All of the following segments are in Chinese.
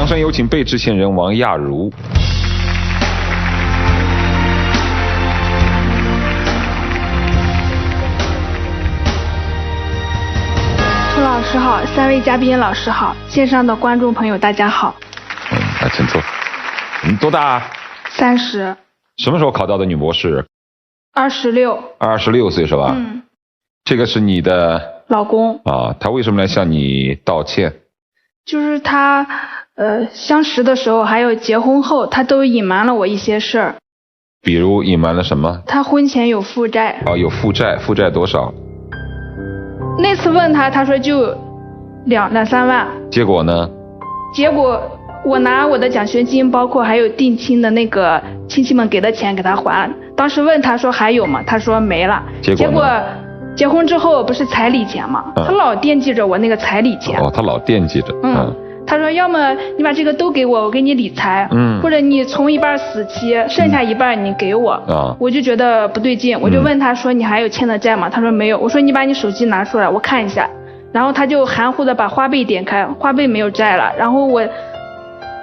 掌声有请被制片人王亚茹。涂老师好，三位嘉宾老师好，线上的观众朋友大家好。来请坐。你多大30。什么时候考到的女博士26。26岁是吧？这个是你的老公啊，他为什么来向你道歉？就是他相识的时候还有结婚后，他都隐瞒了我一些事儿。比如隐瞒了什么？他婚前有负债。有负债，负债多少？那次问他，他说就两三万。结果呢？结果我拿我的奖学金，包括还有定亲的那个亲戚们给的钱给他还。当时问他说还有吗？他说没了。结果结婚之后不是彩礼钱吗？他老惦记着我那个彩礼钱。他老惦记着。他说要么你把这个都给我，我给你理财。或者你从一半死期，剩下一半你给我。我就觉得不对劲，我就问他说你还有欠的债吗？他说没有。我说你把你手机拿出来我看一下。然后他就含糊的把花呗点开，花呗没有债了。然后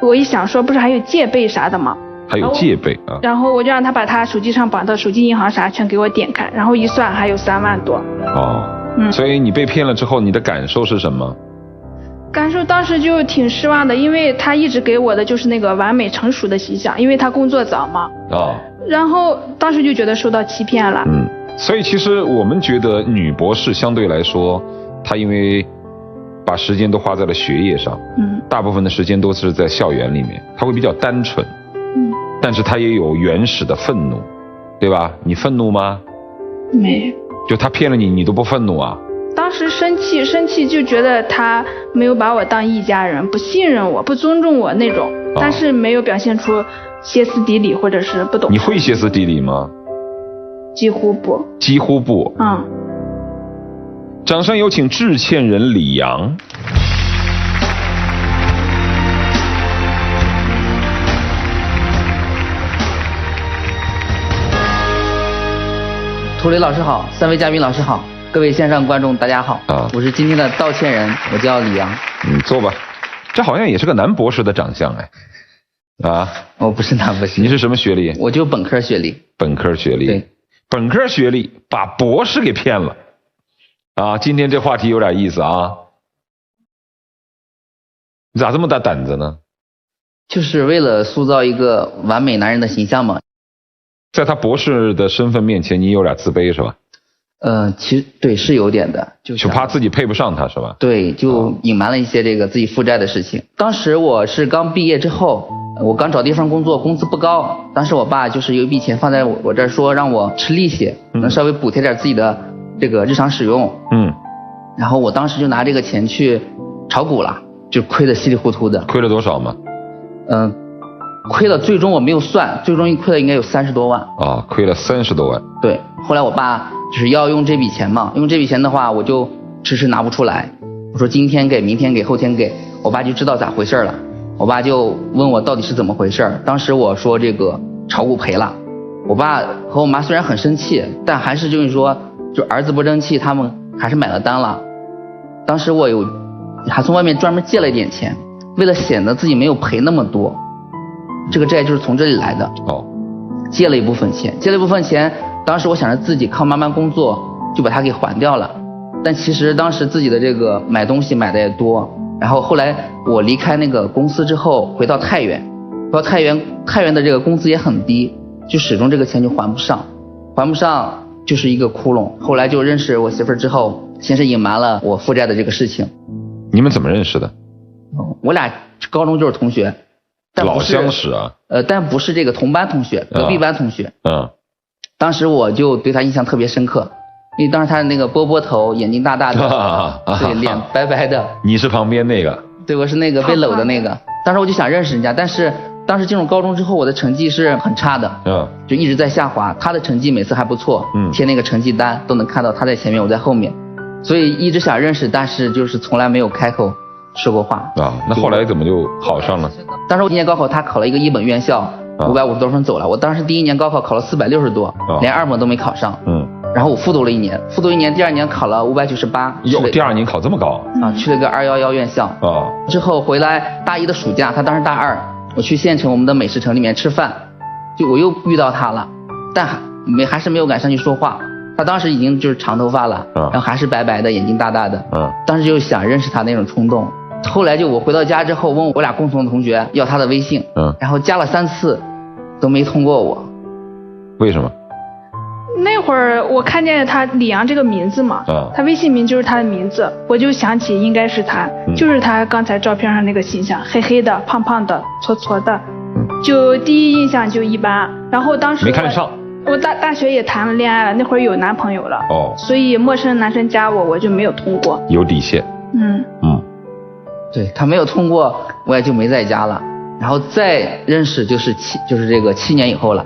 我一想说不是还有借呗啥的吗？还有借呗啊。然后我就让他把他手机上绑的手机银行啥全给我点开，然后一算还有3万多。所以你被骗了之后，你的感受是什么？感受当时就挺失望的，因为他一直给我的就是那个完美成熟的形象，因为他工作早嘛。然后当时就觉得受到欺骗了。所以其实我们觉得女博士相对来说，她因为把时间都花在了学业上，大部分的时间都是在校园里面，她会比较单纯。但是她也有原始的愤怒，对吧？你愤怒吗？没。就他骗了你，你都不愤怒啊？当时生气就觉得他没有把我当一家人，不信任我，不尊重我那种。但是没有表现出歇斯底里或者是不懂。你会歇斯底里吗？几乎不。几乎不。掌声有请致歉人李阳。涂磊老师好，三位嘉宾老师好，各位线上观众大家好。我是今天的道歉人，我叫李阳。坐吧。这好像也是个男博士的长相哎。我不是男博士。你是什么学历？我就本科学历。本科学历。对。本科学历把博士给骗了。今天这话题有点意思啊。你咋这么大胆子呢？就是为了塑造一个完美男人的形象嘛。在他博士的身份面前，你有点自卑是吧？其实对是有点的，就怕自己配不上他是吧？对，就隐瞒了一些这个自己负债的事情。当时我是刚毕业之后，我刚找地方工作，工资不高。当时我爸就是有一笔钱放在我这儿，说让我吃利息，能稍微补贴点自己的这个日常使用。然后我当时就拿这个钱去炒股了，就亏得稀里糊涂的。亏了多少吗？亏了，最终我没有算，最终亏了应该有30多万。亏了30多万。对，后来我爸就是要用这笔钱嘛，用这笔钱的话，我就迟迟拿不出来。我说今天给，明天给，后天给，我爸就知道咋回事了。我爸就问我到底是怎么回事。当时我说这个炒股赔了。我爸和我妈虽然很生气，但还是就是说，就儿子不争气，他们还是买了单了。当时我还从外面专门借了一点钱，为了显得自己没有赔那么多。这个债就是从这里来的。借了一部分钱，当时我想着自己靠慢慢工作就把它给还掉了。但其实当时自己的这个买东西买的也多，然后后来我离开那个公司之后回到太原，太原的这个工资也很低，就始终这个钱就还不上就是一个窟窿。后来就认识我媳妇儿之后，先是隐瞒了我负债的这个事情。你们怎么认识的？我俩高中就是同学。老相识啊。但不是这个同班同学，隔壁班同学。当时我就对他印象特别深刻，因为当时他那个波波头，眼睛大大的，对，脸白白的。你是旁边那个？对，我是那个被搂的那个。当时我就想认识人家，但是当时进入高中之后，我的成绩是很差的，就一直在下滑。他的成绩每次还不错，贴那个成绩单都能看到他在前面，我在后面，所以一直想认识，但是就是从来没有开口说过话。那后来怎么就好上了？当时我1年高考他考了一个一本院校，550多分走了。我当时第1年高考考了460多，连2本都没考上。然后我复读了1年，复读1年，第2年考了598。哟，第2年考这么高啊？去了个211院校啊。之后回来大1的暑假，他当时大2，我去县城我们的美食城里面吃饭，就我又遇到他了，但还是没有敢上去说话。他当时已经就是长头发了，然后还是白白的，眼睛大大的，当时就想认识他那种冲动。后来就我回到家之后，问我俩共同的同学要他的微信，然后加了3次，都没通过我。为什么？那会儿我看见他李阳这个名字嘛，他微信名就是他的名字，我就想起应该是他，就是他刚才照片上那个形象，黑黑的、胖胖的、矬矬的，就第一印象就一般。然后当时没看上。我大学也谈了恋爱了，那会儿有男朋友了，所以陌生男生加我就没有通过。有底线。对，他没有通过，我也就没再加了。然后再认识就是这个7年以后了。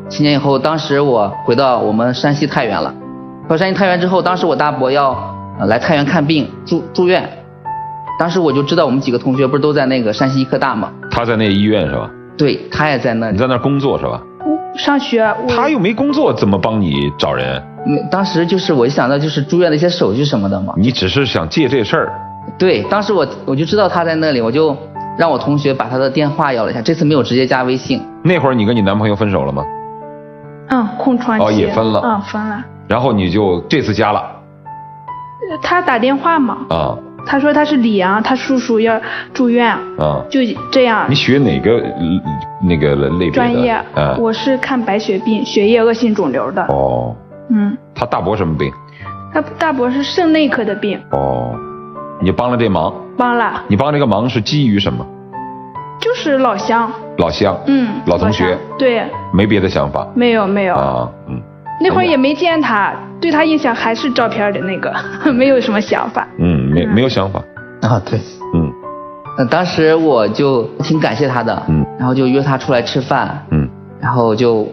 7年以后，当时我回到我们山西太原了。到山西太原之后，当时我大伯要来太原看病住院，当时我就知道我们几个同学不是都在那个山西医科大吗？他在那医院是吧？对，他也在那里。你在那工作是吧？上学。他又没工作，怎么帮你找人？当时就是我想到就是住院的一些手续什么的嘛。你只是想借这事儿？对，当时我就知道他在那里，我就让我同学把他的电话要了一下，这次没有直接加微信。那会儿你跟你男朋友分手了吗？空窗期。也分了。分了。然后你就这次加了。他打电话嘛。他说他是李阳，他叔叔要住院。就这样。你学哪个那个类别的专业？我是看白血病，血液恶性肿瘤的。他大伯什么病？他大伯是肾内科的病。你帮了这忙？帮了。你帮这个忙是基于什么？就是老乡。老同学。对。没别的想法？没有。那会儿也没见他，对他印象还是照片的那个，没有什么想法。没有想法。对。当时我就挺感谢他的。然后就约他出来吃饭。然后就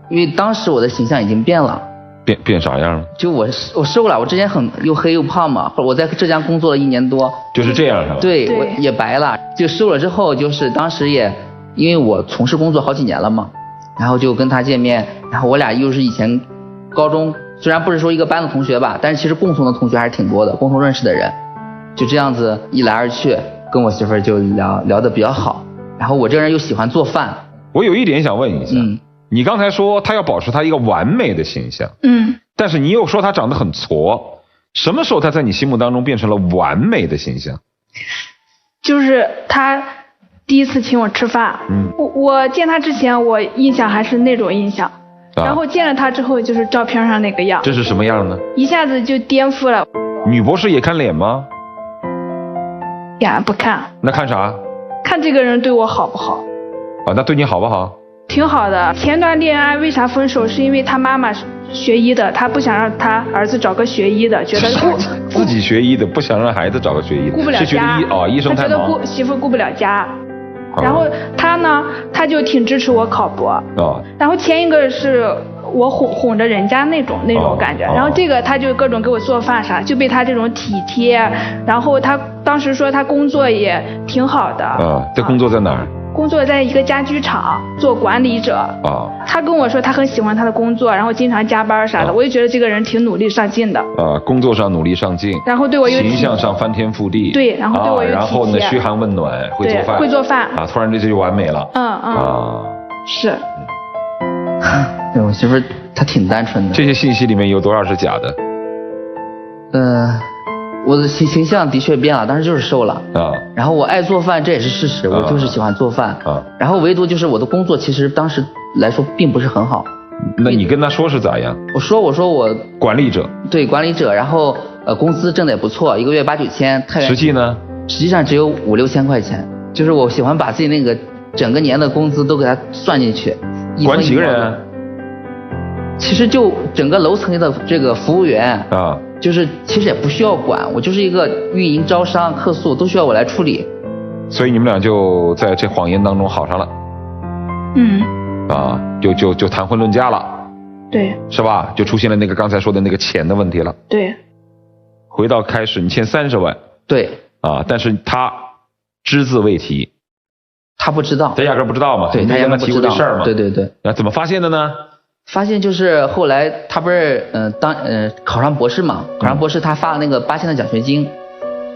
因为当时我的形象已经变了。变啥样了？就我瘦了，我之前又黑又胖嘛，我在浙江工作了1年多，就是这样是吧？对，我也白了，就瘦了之后，就是当时也因为我从事工作好几年了嘛，然后就跟他见面，然后我俩又是以前高中虽然不是说一个班的同学吧，但是其实共同的同学还是挺多的，共同认识的人，就这样子一来二去，跟我媳妇儿就聊得比较好，然后我这个人又喜欢做饭。我有一点想问一下。你刚才说他要保持他一个完美的形象，但是你又说他长得很矬，什么时候他在你心目当中变成了完美的形象？就是他第一次请我吃饭，我见他之前我印象还是那种印象，然后见了他之后就是照片上那个样。这是什么样呢？一下子就颠覆了。女博士也看脸吗？呀，不看。那看啥？看这个人对我好不好。那对你好不好？挺好的。前段恋爱为啥分手？是因为他妈妈是学医的，他不想让他儿子找个学医的，觉得自己学医的不想让孩子找个学医的，顾不了家。医生太忙，他觉得媳妇顾不了家。然后他呢，他就挺支持我考博。然后前一个是我哄着人家那种感觉，然后这个他就各种给我做饭啥，就被他这种体贴。然后他当时说他工作也挺好的。这工作在哪儿？工作在一个家居厂做管理者。他跟我说他很喜欢他的工作，然后经常加班啥的，我就觉得这个人挺努力上进的。工作上努力上进，然后对我又形象上翻天覆地。对，然后对我又体贴。然后呢，嘘寒问暖，会做饭。突然这就完美了。是。对，我媳妇她挺单纯的。这些信息里面有多少是假的？我的形象的确变了，但是就是瘦了。然后我爱做饭，这也是事实，我就是喜欢做饭。然后唯独就是我的工作，其实当时来说并不是很好。那你跟他说是咋样？我说我管理者。对，管理者，然后工资挣的也不错，一个月8、9千。实际呢？实际上只有5、6千块钱。就是我喜欢把自己那个整个年的工资都给他算进去。管几个人？其实就整个楼层的这个服务员就是其实也不需要管，我就是一个运营、招商、客诉都需要我来处理。所以你们俩就在这谎言当中好上了。就谈婚论嫁了。对。是吧？就出现了那个刚才说的那个钱的问题了。对。回到开始，你欠30万。对。但是他只字未提。他不知道。他压根不知道嘛。对，他压根不知道。提过这事儿嘛。对。那怎么发现的呢？发现就是后来他不是考上博士嘛，考上博士他发了那个8000的奖学金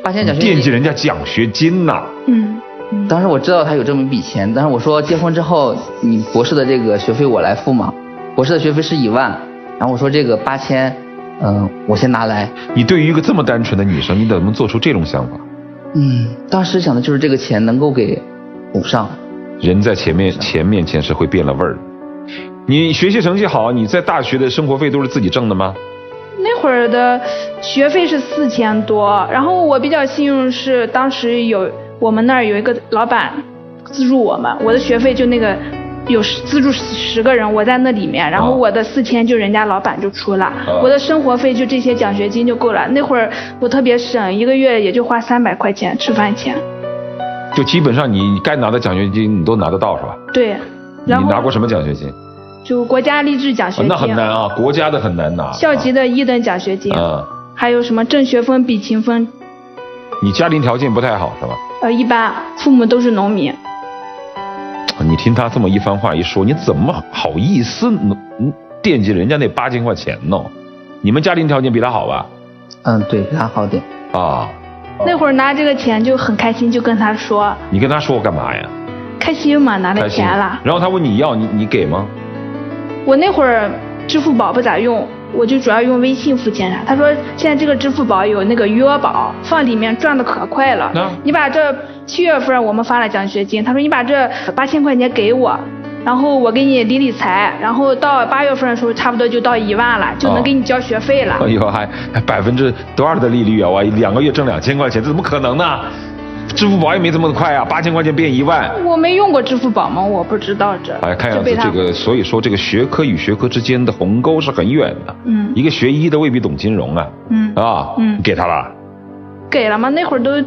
，8000奖学金惦记人家奖学金呐。当时我知道他有这么一笔钱，但是我说结婚之后你博士的这个学费我来付嘛，博士的学费是1万，然后我说这个8000，我先拿来。你对于一个这么单纯的女生，你怎么能做出这种想法？当时想的就是这个钱能够给补上。人在钱面前是会变了味儿。你学习成绩好，你在大学的生活费都是自己挣的吗？那会儿的学费是4000多，然后我比较幸运是当时我们那儿有一个老板资助我们，我的学费就那个有资助10个人，我在那里面，然后我的4000就人家老板就出了，我的生活费就这些奖学金就够了。那会儿我特别省，一个月也就花300块钱吃饭钱。就基本上你该拿的奖学金你都拿得到是吧？对。你拿过什么奖学金？就国家励志奖学金。那很难啊，国家的很难拿。校级的1等奖学金。还有什么正学分、比勤分。你家庭条件不太好是吧？一般，父母都是农民。你听他这么一番话一说，你怎么好意思惦记人家那8000块钱呢？你们家庭条件比他好吧？对，比他好点。那会儿拿这个钱就很开心，就跟他说。你跟他说我干嘛呀？开心嘛，拿了钱了。然后他问你要，你给吗？我那会儿支付宝不咋用，我就主要用微信付钱啥。他说现在这个支付宝有那个余额宝，放里面赚的可快了。你把这7月份我们发了奖学金，他说你把这8000块钱给我，然后我给你理财，然后到8月份的时候差不多就到1万了，就能给你交学费了。哎呦，还多少的利率啊！我2个月挣2000块钱，这怎么可能呢？支付宝也没这么快啊，8000块钱变1万。我没用过支付宝吗？我不知道这。看样子这个，所以说这个学科与学科之间的鸿沟是很远的。一个学医的未必懂金融啊。你给他了？给了吗？那会儿都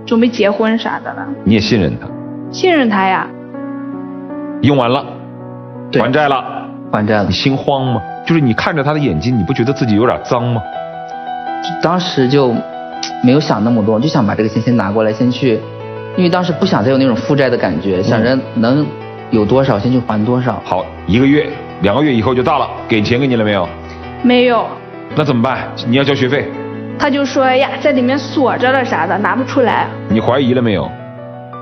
准备结婚啥的了。你也信任他？信任他呀。用完了，还债了。还债了。你心慌吗？就是你看着他的眼睛，你不觉得自己有点脏吗？当时就没有想那么多，就想把这个钱先拿过来，先去，因为当时不想再有那种负债的感觉，想着能有多少先去还多少。好，1个月、2个月以后就到了，钱给你了没有？没有。那怎么办？你要交学费。他就说呀，在里面锁着了啥的，拿不出来。你怀疑了没有？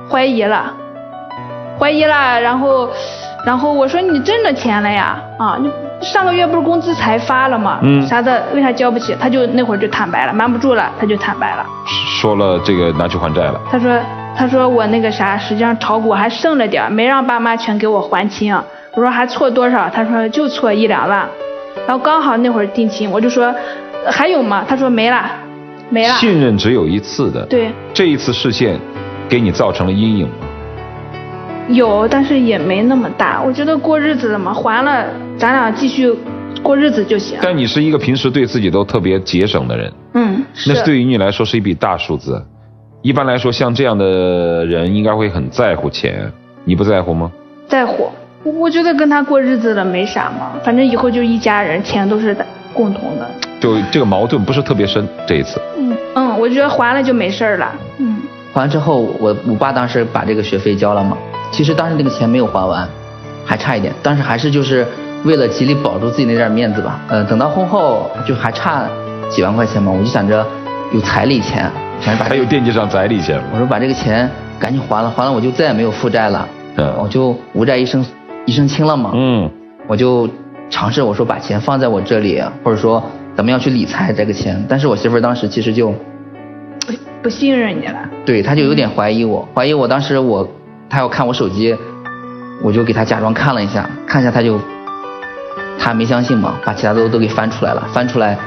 怀疑了，然后我说你挣着钱了呀，你上个月不是工资才发了吗？啥的，为啥交不起？他就那会儿就坦白了，瞒不住了，他就坦白了，说了这个拿去还债了。他说我那个啥，实际上炒股还剩了点，没让爸妈全给我还清。我说还错多少？他说就错1-2万，然后刚好那会儿定亲，我就说还有吗？他说没了。信任只有一次的。对。这一次事件给你造成了阴影吗？有，但是也没那么大。我觉得过日子了嘛，还了，咱俩继续过日子就行。但你是一个平时对自己都特别节省的人。是。那对于你来说是一笔大数字。一般来说，像这样的人应该会很在乎钱，你不在乎吗？在乎。我觉得跟他过日子了没啥嘛，反正以后就一家人，钱都是共同的。就这个矛盾不是特别深，这一次。我觉得还了就没事了。还完之后，我爸当时把这个学费交了嘛。其实当时那个钱没有还完，还差一点，但是还是就是为了极力保住自己那点面子吧。等到婚后就还差几万块钱嘛，我就想着有彩礼钱，还有惦记上彩礼钱。我说把这个钱赶紧还了，还了我就再也没有负债了，我就无债一身轻了嘛。我就尝试我说把钱放在我这里，或者说咱们要去理财这个钱。但是我媳妇儿当时其实就不信任你了。对，她就有点怀疑我，当时他要看我手机，我就给他假装看了一下，他没相信嘛，把其他都给翻出来了，翻出来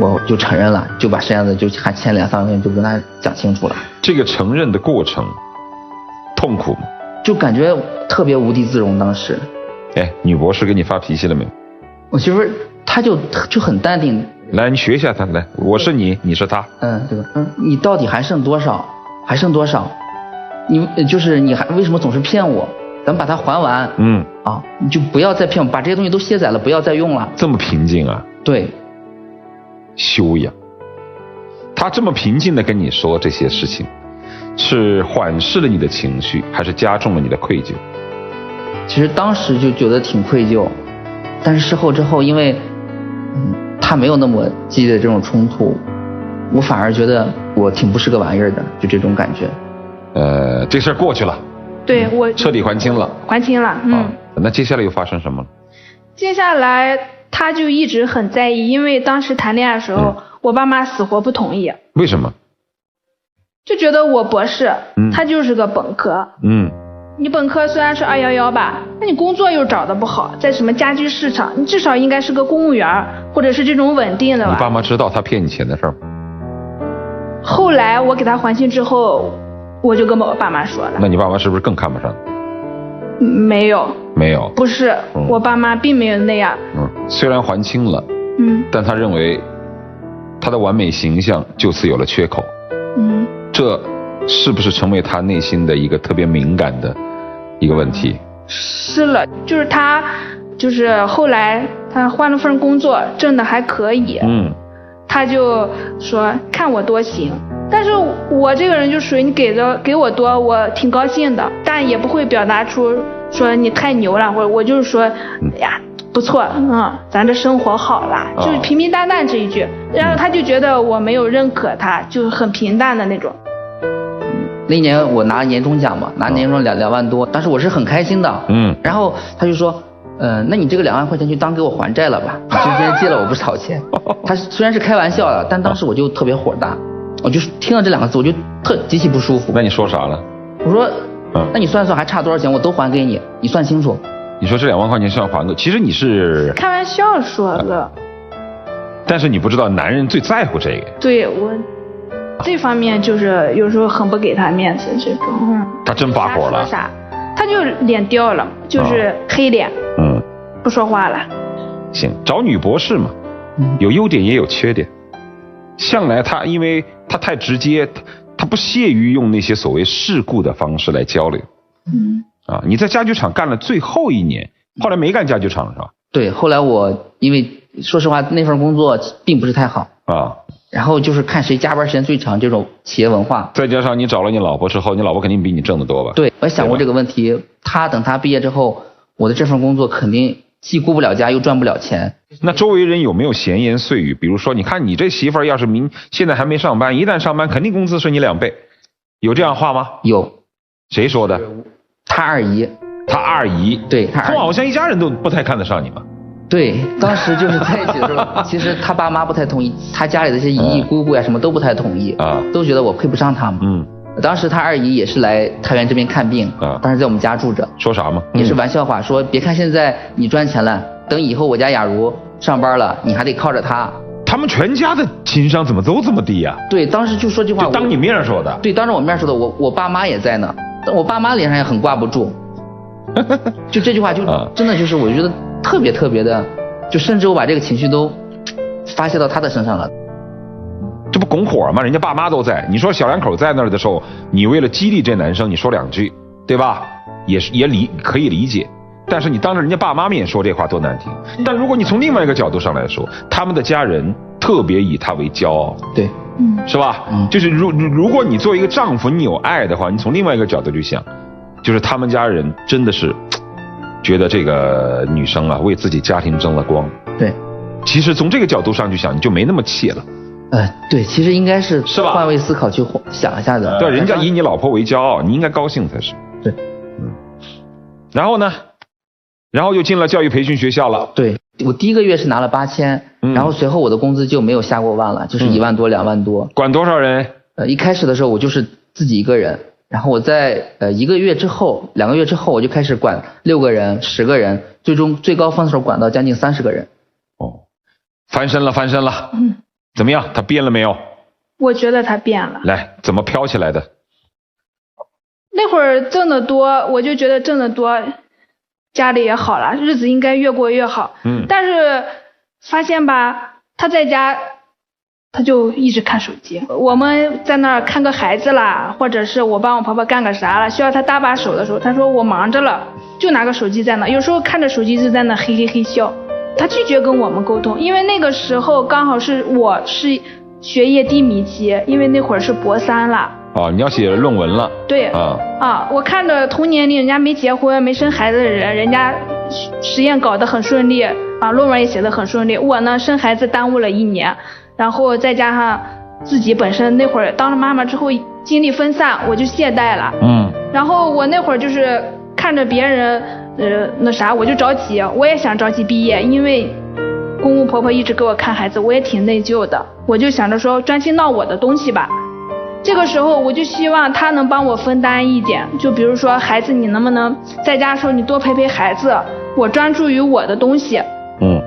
我就承认了，就把剩下的就还欠2-3万就跟他讲清楚了。这个承认的过程痛苦吗？就感觉特别无地自容当时。女博士给你发脾气了没有？我媳妇她就很淡定。来，你学一下她，来，我是你，你是她。对吧？你到底还剩多少？你还为什么总是骗我？咱们把它还完。你就不要再骗我，把这些东西都卸载了，不要再用了。这么平静啊？对。修养。他这么平静的跟你说这些事情，是缓释了你的情绪，还是加重了你的愧疚？其实当时就觉得挺愧疚，但是事后之后，因为他没有那么激烈的这种冲突，我反而觉得我挺不是个玩意儿的，就这种感觉。这事儿过去了。对，我彻底还清了。还清了，那接下来又发生什么了？接下来他就一直很在意，因为当时谈恋爱的时候，我爸妈死活不同意。为什么？就觉得我博士，他就是个本科。你本科虽然是211吧，那你工作又找得不好，在什么家居市场，你至少应该是个公务员，或者是这种稳定的吧。你爸妈知道他骗你钱的事儿吗？后来我给他还清之后，我就跟我爸妈说了。那你爸妈是不是更看不上？没有。没有。不是，我爸妈并没有那样。虽然还清了，但他认为他的完美形象就此有了缺口。这是不是成为他内心的一个特别敏感的一个问题？是了，就是他，就是后来他换了份工作，挣的还可以。他就说看我多行，但是我这个人就属于你给我多，我挺高兴的，但也不会表达出说你太牛了，或者我就是说，哎呀不错，咱这生活好了，就是平平淡淡这一句，然后他就觉得我没有认可他，就是很平淡的那种。那一年我拿年终奖嘛，拿年终奖2万多，当时我是很开心的。然后他就说，那你这个2万块钱就当给我还债了吧，你之前借了我不少钱。他虽然是开玩笑的，但当时我就特别火大，我就听到这2个字我就极其不舒服。那你说啥了？我说，那你算算还差多少钱，我都还给你，你算清楚。你说这2万块钱是要还的，其实你是开玩笑说的。但是你不知道男人最在乎这个。对，我这方面就是有时候很不给他面子这种。他真发火了。啥？他就脸掉了，就是黑脸。不说话了。行，找女博士嘛，有优点也有缺点。向来他因为他太直接，他不屑于用那些所谓世故的方式来交流。你在家具厂干了最后1年，后来没干家具厂了是吧？对，后来我因为说实话那份工作并不是太好然后就是看谁加班时间最长，这种企业文化。再加上你找了你老婆之后，你老婆肯定比你挣得多吧？对，我想过这个问题。等他毕业之后，我的这份工作肯定既顾不了家又赚不了钱。那周围人有没有闲言碎语？比如说，你看你这媳妇儿要是现在还没上班，一旦上班肯定工资是你2倍，有这样话吗？有。谁说的？他二姨。他二姨。对，他二姨。好像一家人都不太看得上你嘛。对，当时就是在一起的时候，其实他爸妈不太同意，他家里的这些姨姨姑姑呀什么都不太同意都觉得我配不上他嘛。当时他二姨也是来太原这边看病当时在我们家住着。说啥嘛？也是玩笑话，说别看现在你赚钱了，等以后我家雅茹上班了，你还得靠着他。他们全家的情商怎么都这么低呀？对，当时就说这话，就当你面说的。对，当着我面说的，我爸妈也在呢，我爸妈脸上也很挂不住。就这句话就真的就是我觉得特别的，就甚至我把这个情绪都发泄到他的身上了。这不拱火吗？人家爸妈都在，你说小两口在那儿的时候，你为了激励这男生，你说2句，对吧？可以理解。但是你当着人家爸妈面说这话多难听。但如果你从另外一个角度上来说，他们的家人特别以他为骄傲，对，是吧？就是如果你作为一个丈夫，你有爱的话，你从另外一个角度去想，就是他们家人真的是觉得这个女生啊为自己家庭争了光。对，其实从这个角度上去想，你就没那么气了。对，其实应该是吧？换位思考去想一下的。对，人家以你老婆为骄傲，你应该高兴才是。对，然后呢？然后就进了教育培训学校了。对，我第1个月是拿了8000，然后随后我的工资就没有下过万了，就是1万多2万多。管多少人？一开始的时候我就是自己一个人，然后我在1个月之后2个月之后我就开始管6个人10个人，最终最高峰的时候管到将近30个人。翻身了。怎么样？他变了没有？我觉得他变了。来，怎么飘起来的？那会儿挣得多，我就觉得挣得多，家里也好了，日子应该越过越好。但是发现吧，他在家，他就一直看手机。我们在那儿看个孩子啦，或者是我帮我婆婆干个啥了，需要他搭把手的时候，他说我忙着了，就拿个手机在那，有时候看着手机就在那嘿嘿嘿笑。他拒绝跟我们沟通，因为那个时候刚好是我是学业低迷期，因为那会儿是博3了。你要写论文了。对。我看着同年龄人家没结婚没生孩子的人，人家实验搞得很顺利啊，论文也写得很顺利。我呢生孩子耽误了1年，然后再加上自己本身那会儿当了妈妈之后精力分散，我就懈怠了。然后我那会儿就是看着别人那啥，我就着急，我也想着急毕业，因为公公婆婆一直给我看孩子，我也挺内疚的。我就想着说专心闹我的东西吧。这个时候我就希望他能帮我分担一点，就比如说孩子你能不能在家的时候你多陪陪孩子，我专注于我的东西。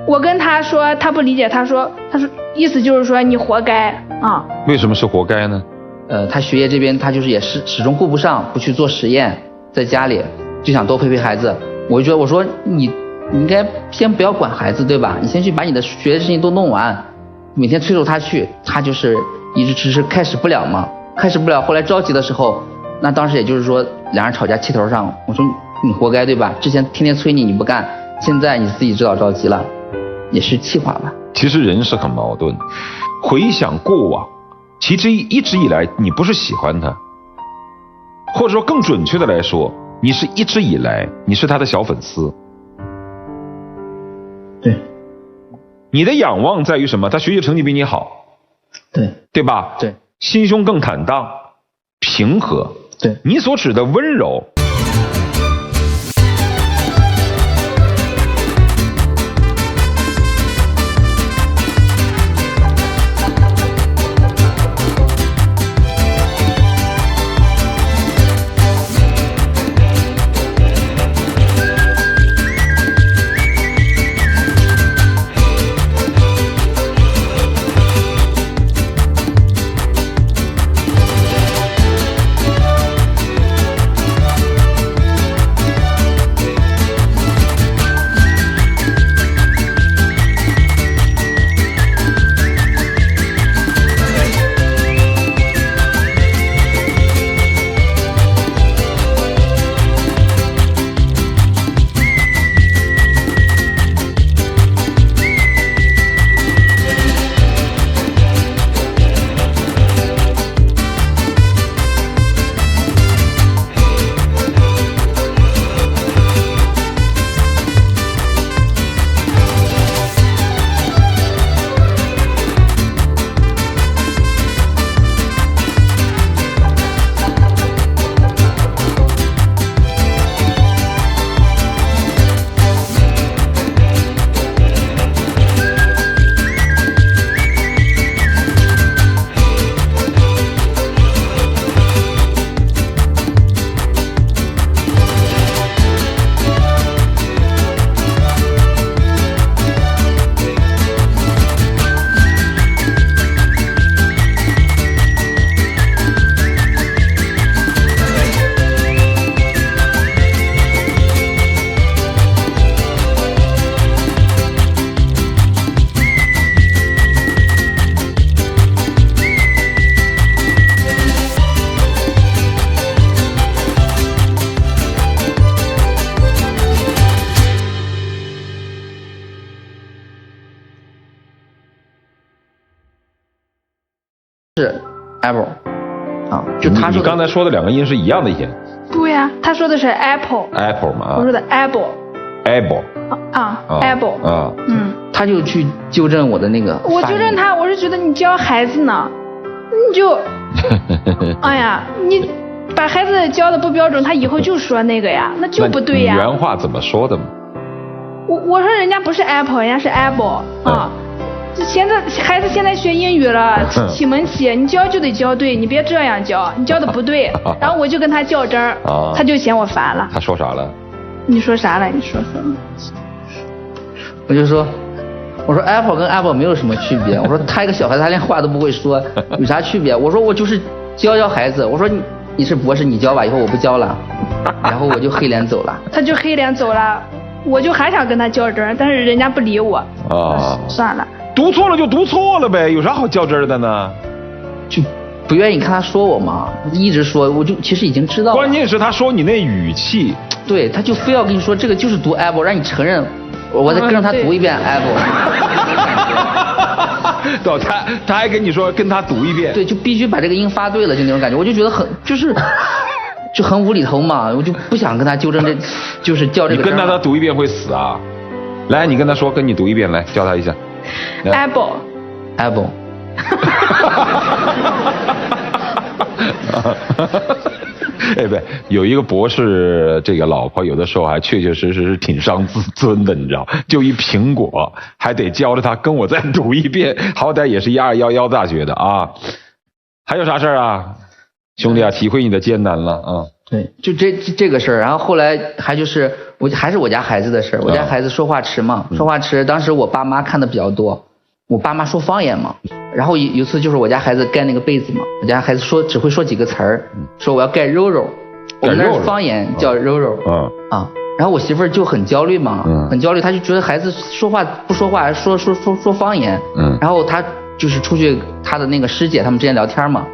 我跟他说，他不理解，他说意思就是说你活该啊。为什么是活该呢？他学业这边他就是也是始终顾不上，不去做实验，在家里就想多陪陪孩子。我就觉得我说你应该先不要管孩子对吧，你先去把你的学业事情都弄完，每天催促他去，他就是一直迟迟开始不了嘛，开始不了，后来着急的时候，那当时也就是说两人吵架气头上，我说你活该对吧，之前天天催你不干，现在你自己知道着急了，也是气话吧。其实人是很矛盾，回想过往，其实一直以来你不是喜欢他，或者说更准确的来说，你是一直以来你是他的小粉丝。对，你的仰望在于什么？他学习成绩比你好，对吧？对，心胸更坦荡平和。对，你所指的温柔是 apple 啊，就他你刚才说的两个音是一样的音。不呀，他说的是 apple 嘛，我说的 apple 啊 apple 啊，他就去纠正我的那个，我纠正他，我是觉得你教孩子呢，你就哎呀，你把孩子教的不标准，他以后就说那个呀，那就不对呀。原话怎么说的吗？我说人家不是 apple， 人家是 apple 啊。现在孩子现在学英语了，启蒙期，你教就得教对，你别这样教，你教的不对。然后我就跟他较真儿，他就嫌我烦了。他说啥了？你说啥了？你说说。我就说，我说 apple 跟 apple 没有什么区别。我说他一个小孩子，他连话都不会说，有啥区别？我说我就是教孩子。我说你是博士，你教吧，以后我不教了。然后我就黑脸走了。他就黑脸走了，我就还想跟他较真儿，但是人家不理我。算了。读错了就读错了呗，有啥好较真的呢？就不愿意看他说我嘛，一直说，我就其实已经知道了。关键是他说你那语气，对，他就非要跟你说这个就是读 apple， 让你承认，我再跟着他读一遍 apple。对，他还跟你说跟他读一遍。对，就必须把这个音发对了，就那种感觉，我就觉得很就是，就很无厘头嘛，我就不想跟他纠正就是叫这个。你跟他读一遍会死啊！来，你跟他说，跟你读一遍，来教他一下。apple。哎，不，有一个博士这个老婆，有的时候还确确实实是挺伤自尊的，你知道？就一苹果，还得教着他跟我再读一遍，好歹也是1211大学的啊。还有啥事儿啊？兄弟啊，体会你的艰难了啊。对，就这个事儿，然后后来还就是还是我家孩子的事儿。我家孩子说话迟嘛，说话迟。当时我爸妈看的比较多，我爸妈说方言嘛。然后有一次就是我家孩子盖那个被子嘛，我家孩子只会说几个词儿，说我要盖肉肉，我们那是方言叫肉肉。然后我媳妇儿就很焦虑嘛，很焦虑，她就觉得孩子说话不说话，说方言。然后她就是出去她的那个师姐他们之间聊天嘛。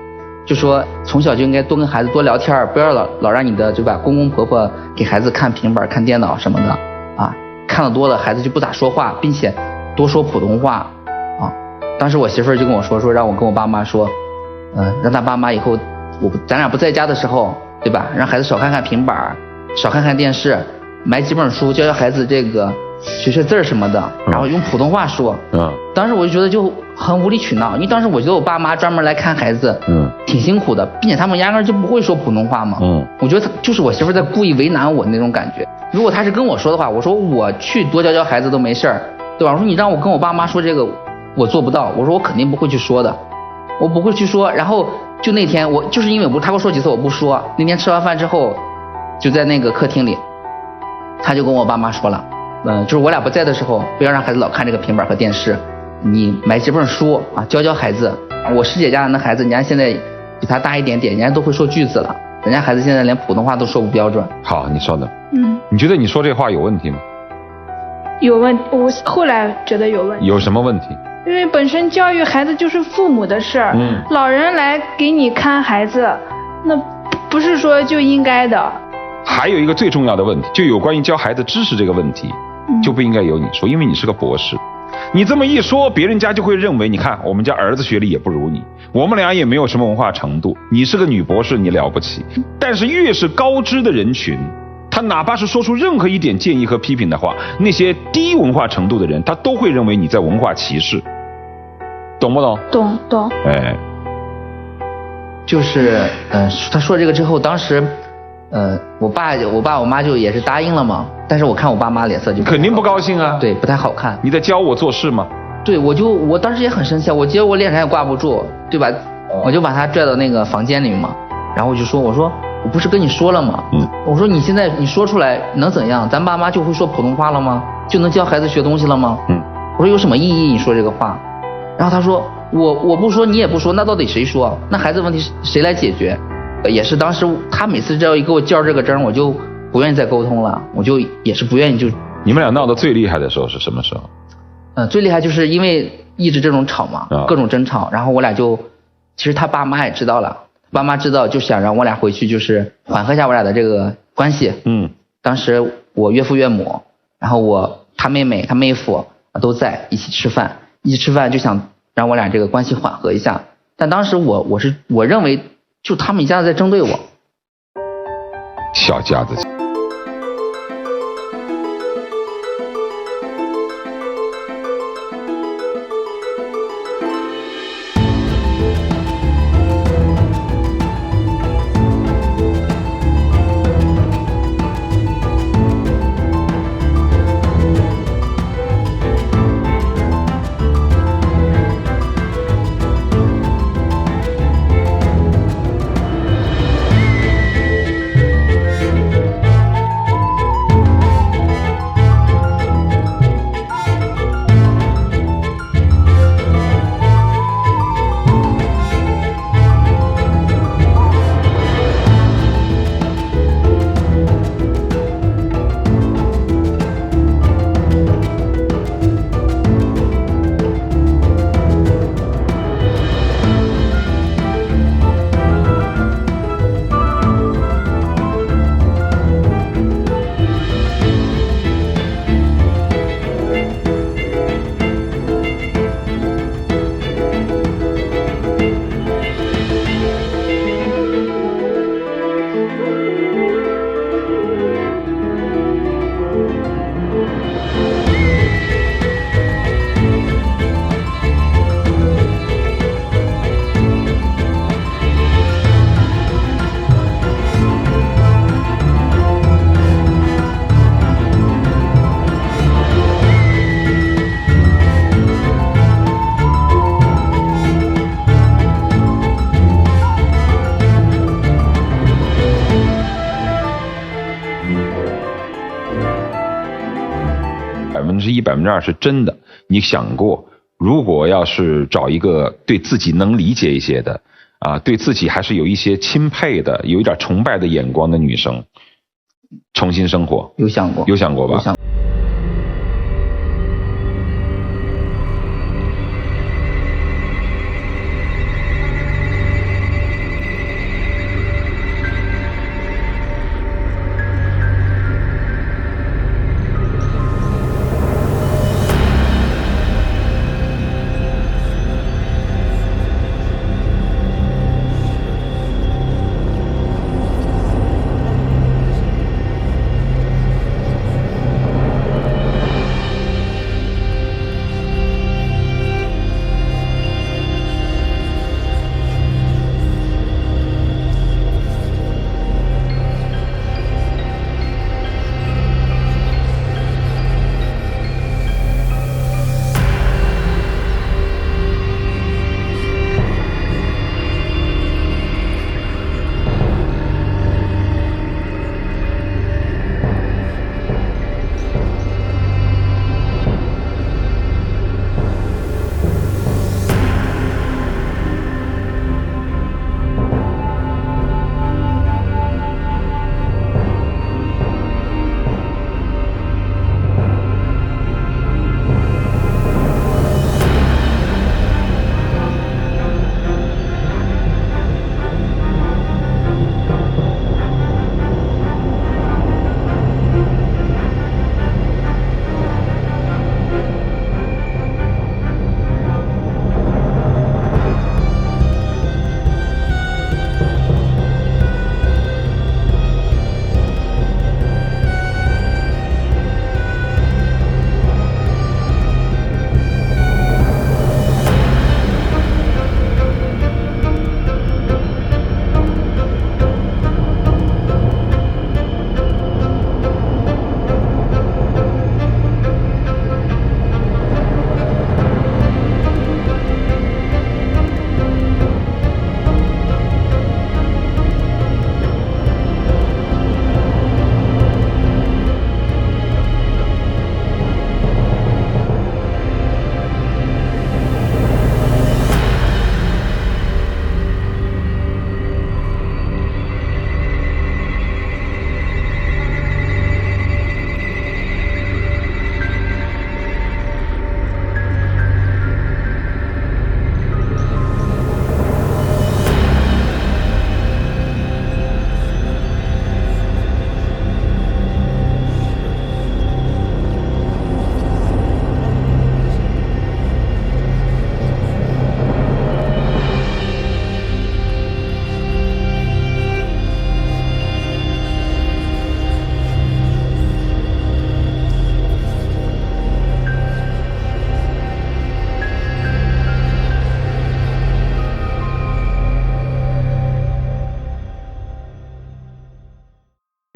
就说从小就应该多跟孩子多聊天，不要老让你的对吧公公婆婆给孩子看平板看电脑什么的啊，看得多了孩子就不咋说话，并且多说普通话啊。当时我媳妇儿就跟我说让我跟我爸妈说，让他爸妈以后咱俩不在家的时候对吧，让孩子少看看平板，少看看电视，买几本书教孩子这个学字什么的，然后用普通话说。当时我就觉得就很无理取闹，因为当时我觉得我爸妈专门来看孩子，挺辛苦的，并且他们压根就不会说普通话嘛。我觉得就是我媳妇在故意为难我那种感觉。如果他是跟我说的话，我说我去多教孩子都没事儿，对吧？我说你让我跟我爸妈说这个，我做不到。我说我肯定不会去说的，我不会去说。然后就那天我就是因为他跟我说几次我不说，那天吃完饭之后，就在那个客厅里，他就跟我爸妈说了，就是我俩不在的时候，不要让孩子老看这个平板和电视。你买几本书啊，教孩子。我师姐家的孩子，人家现在比他大一点点，人家都会说句子了，人家孩子现在连普通话都说不标准。好，你说的。你觉得你说这话有问题吗？有问题，我后来觉得有问题。有什么问题？因为本身教育孩子就是父母的事儿，老人来给你看孩子，那不是说就应该的。还有一个最重要的问题，就有关于教孩子知识这个问题，就不应该由你说，因为你是个博士。你这么一说，别人家就会认为，你看我们家儿子学历也不如你，我们俩也没有什么文化程度，你是个女博士，你了不起。但是越是高知的人群，他哪怕是说出任何一点建议和批评的话，那些低文化程度的人，他都会认为你在文化歧视，懂不懂？懂。哎，就是他说这个之后，当时我爸我妈就也是答应了嘛，但是我看我爸妈脸色就肯定不高兴啊，对，不太好看。你在教我做事吗？对，我当时也很生气，我觉得我脸上也挂不住，对吧？我就把他拽到那个房间里嘛，然后我就说，我说我不是跟你说了吗？我说你现在你说出来能怎样？咱爸妈就会说普通话了吗？就能教孩子学东西了吗？我说有什么意义？你说这个话？然后他说我不说你也不说，那到底谁说？那孩子问题谁来解决？也是当时他每次只要一给我较这个真，我就不愿意再沟通了，我就也是不愿意就。你们俩闹得最厉害的时候是什么时候？最厉害就是因为一直这种吵嘛，各种争吵，然后我俩就，其实他爸妈也知道了，爸妈知道就想让我俩回去就是缓和一下我俩的这个关系。当时我岳父岳母，然后他妹妹他妹夫都在一起吃饭，就想让我俩这个关系缓和一下。但当时我认为就他们一家子在针对我。小家子。1%、2%是真的。你想过，如果要是找一个对自己能理解一些的对自己还是有一些钦佩的、有一点崇拜的眼光的女生，重新生活，有想过吧？有想过。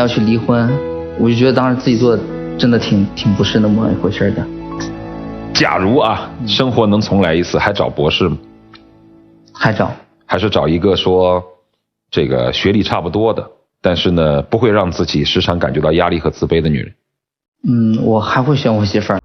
要去离婚，我就觉得当时自己做的真的挺不是那么一回事的。假如生活能重来一次，还找博士吗？还找，还是找一个说这个学历差不多的，但是呢不会让自己时常感觉到压力和自卑的女人。我还会选我媳妇儿。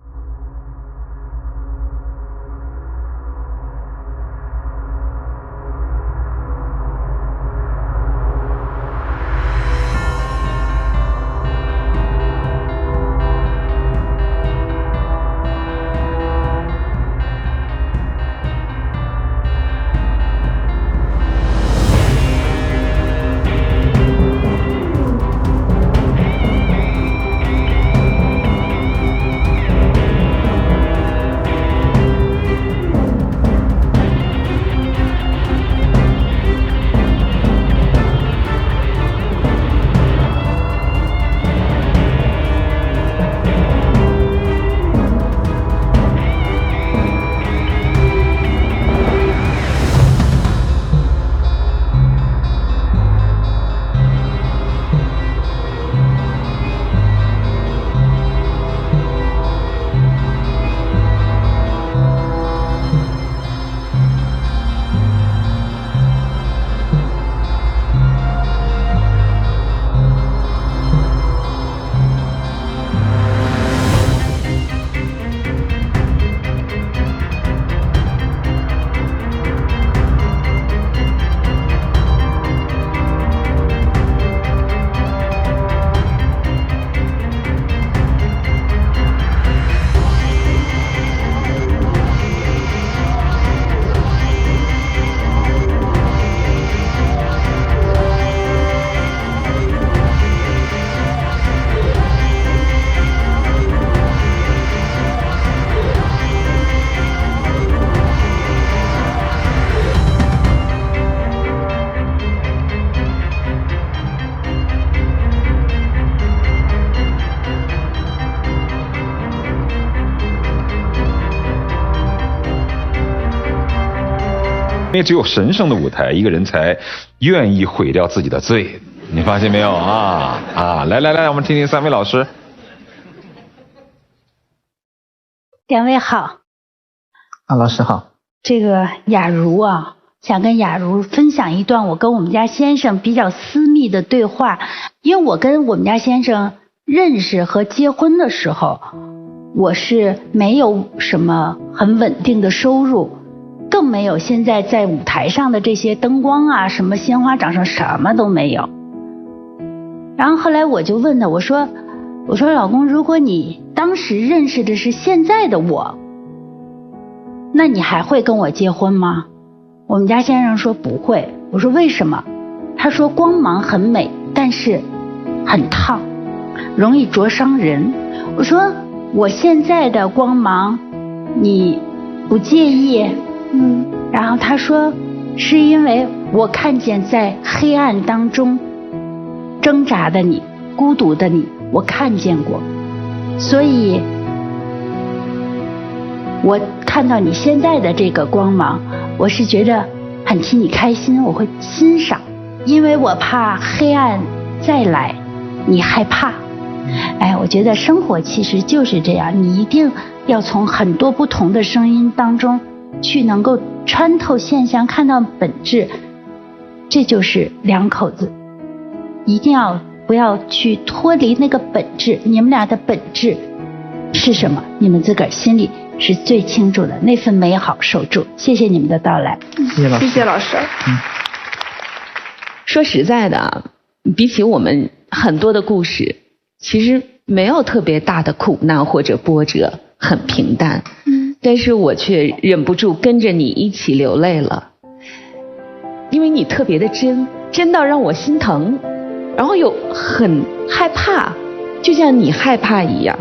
因为只有神圣的舞台，一个人才愿意毁掉自己的罪。你发现没有啊？来，我们听听3位老师。2位好。老师好。这个雅茹啊，想跟雅茹分享一段我跟我们家先生比较私密的对话。因为我跟我们家先生认识和结婚的时候，我是没有什么很稳定的收入，更没有现在在舞台上的这些灯光啊，什么鲜花掌声，什么都没有。然后后来我就问他，我说老公，如果你当时认识的是现在的我，那你还会跟我结婚吗？我们家先生说不会。我说为什么？他说光芒很美，但是很烫，容易灼伤人。我说我现在的光芒你不介意？然后他说是因为我看见在黑暗当中挣扎的你，孤独的你，我看见过，所以我看到你现在的这个光芒，我是觉得很替你开心，我会欣赏，因为我怕黑暗再来你害怕。我觉得生活其实就是这样，你一定要从很多不同的声音当中去能够穿透现象，看到本质。这就是2口子一定要不要去脱离那个本质，你们俩的本质是什么，你们自个儿心里是最清楚的，那份美好守住。谢谢你们的到来。谢谢老师。说实在的，比起我们很多的故事，其实没有特别大的苦难或者波折，很平淡。但是我却忍不住跟着你一起流泪了，因为你特别的真到让我心疼，然后又很害怕，就像你害怕一样，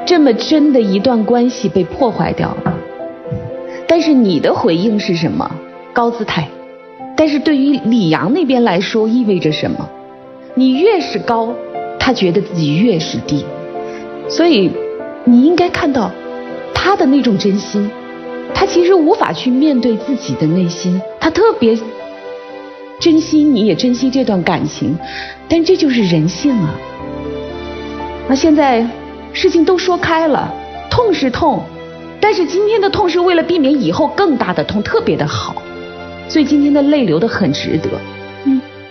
这么真的一段关系被破坏掉了。但是你的回应是什么？高姿态。但是对于李阳那边来说意味着什么？你越是高，他觉得自己越是低。所以你应该看到他的那种真心，他其实无法去面对自己的内心，他特别珍惜你，也珍惜这段感情，但这就是人性啊。那现在事情都说开了，痛是痛，但是今天的痛是为了避免以后更大的痛，特别的好，所以今天的泪流得很值得。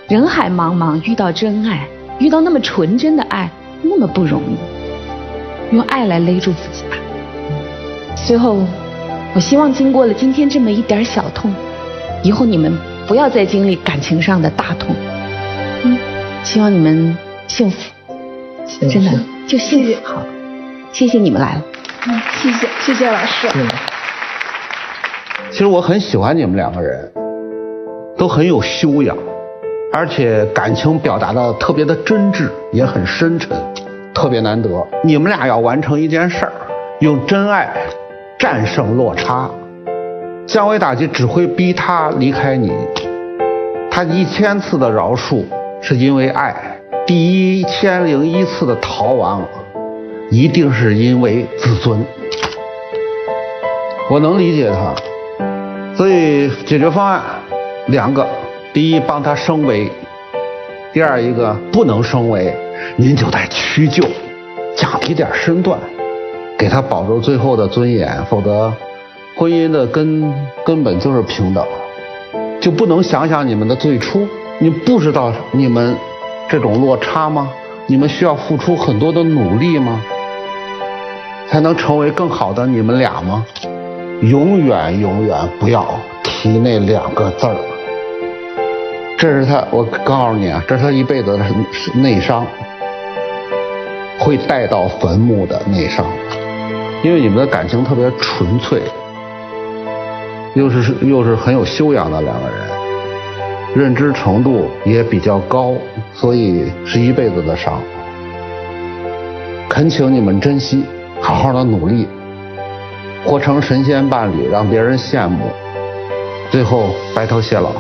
人海茫茫，遇到真爱，遇到那么纯真的爱，那么不容易，用爱来勒住自己吧。最后我希望经过了今天这么一点小痛，以后你们不要再经历感情上的大痛。希望你们幸福，真的就幸福好。谢谢你们来了。谢谢老师。其实我很喜欢你们2个人，都很有修养，而且感情表达的特别的真挚，也很深沉，特别难得。你们俩要完成一件事儿，用真爱战胜落差。降维打击只会逼他离开你，他1000次的饶恕是因为爱，第1001次的逃亡一定是因为自尊。我能理解他，所以解决方案2个：第一，帮他升维；第二一个，不能升维，您就得屈就，降低点身段，给他保住最后的尊严，否则婚姻的根本就是平等。就不能想想你们的最初，你不知道你们这种落差吗？你们需要付出很多的努力吗？才能成为更好的你们俩吗？永远不要提那2个字儿。这是他，我告诉你啊，这是他一辈子的内伤，会带到坟墓的内伤。因为你们的感情特别纯粹，又是很有修养的2个人，认知程度也比较高，所以是一辈子的伤。恳请你们珍惜，好好的努力，活成神仙伴侣，让别人羡慕，最后白头偕老，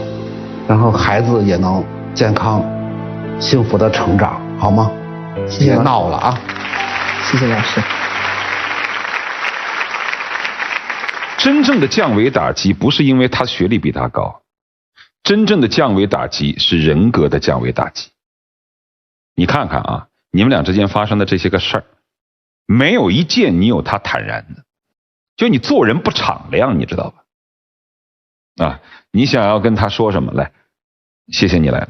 然后孩子也能健康幸福的成长，好吗？别闹了啊！谢谢老师。真正的降维打击不是因为他学历比他高，真正的降维打击是人格的降维打击。你看看啊，你们俩之间发生的这些个事儿，没有一件你有他坦然的，就你做人不敞亮，你知道吧？啊，你想要跟他说什么？来，谢谢你来了。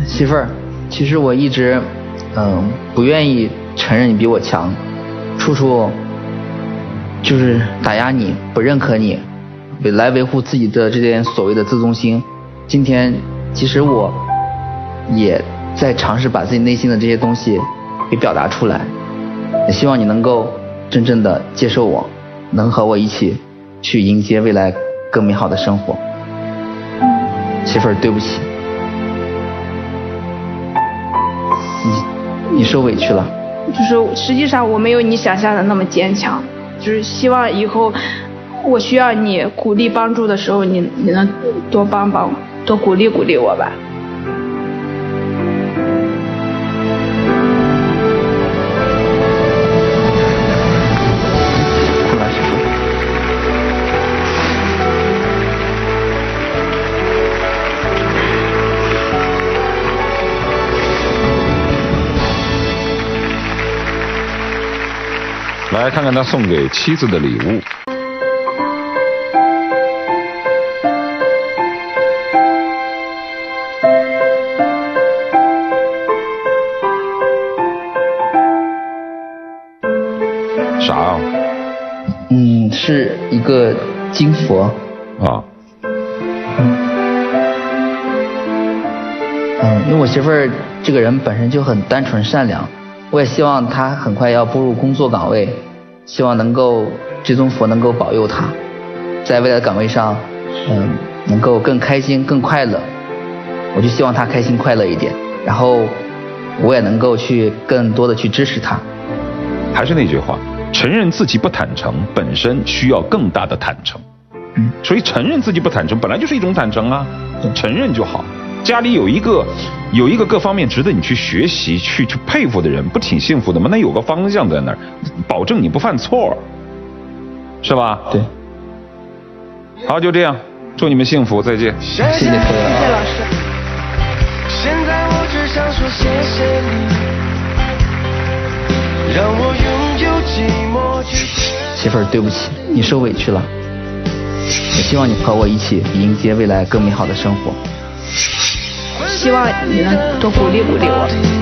媳妇儿，其实我一直不愿意承认你比我强，处处就是打压你，不认可你，来维护自己的这点所谓的自尊心。今天其实我也在尝试把自己内心的这些东西给表达出来，也希望你能够真正的接受我，能和我一起去迎接未来更美好的生活。媳妇儿，对不起，你受委屈了。就是实际上我没有你想象的那么坚强，就是希望以后我需要你鼓励帮助的时候，你能多帮帮我，多鼓励鼓励我吧。来看看他送给妻子的礼物。啥啊？是一个金佛。啊。因为我媳妇儿这个人本身就很单纯善良，我也希望她很快要步入工作岗位，希望能够这尊佛能够保佑她，在未来的岗位上，能够更开心更快乐。我就希望她开心快乐一点，然后我也能够去更多的去支持她。还是那句话，承认自己不坦诚本身需要更大的坦诚。所以承认自己不坦诚本来就是一种坦诚啊，承认就好。家里有一个各方面值得你去学习去佩服的人，不挺幸福的吗？那有个方向在那儿，保证你不犯错，是吧？对。好，就这样，祝你们幸福，再见。谢谢各位。谢谢老师。现在我只想说谢谢你，让我拥有寂寞。媳妇儿，对不起，你受委屈了。也希望你和我一起迎接未来更美好的生活。希望你能多鼓励鼓励我。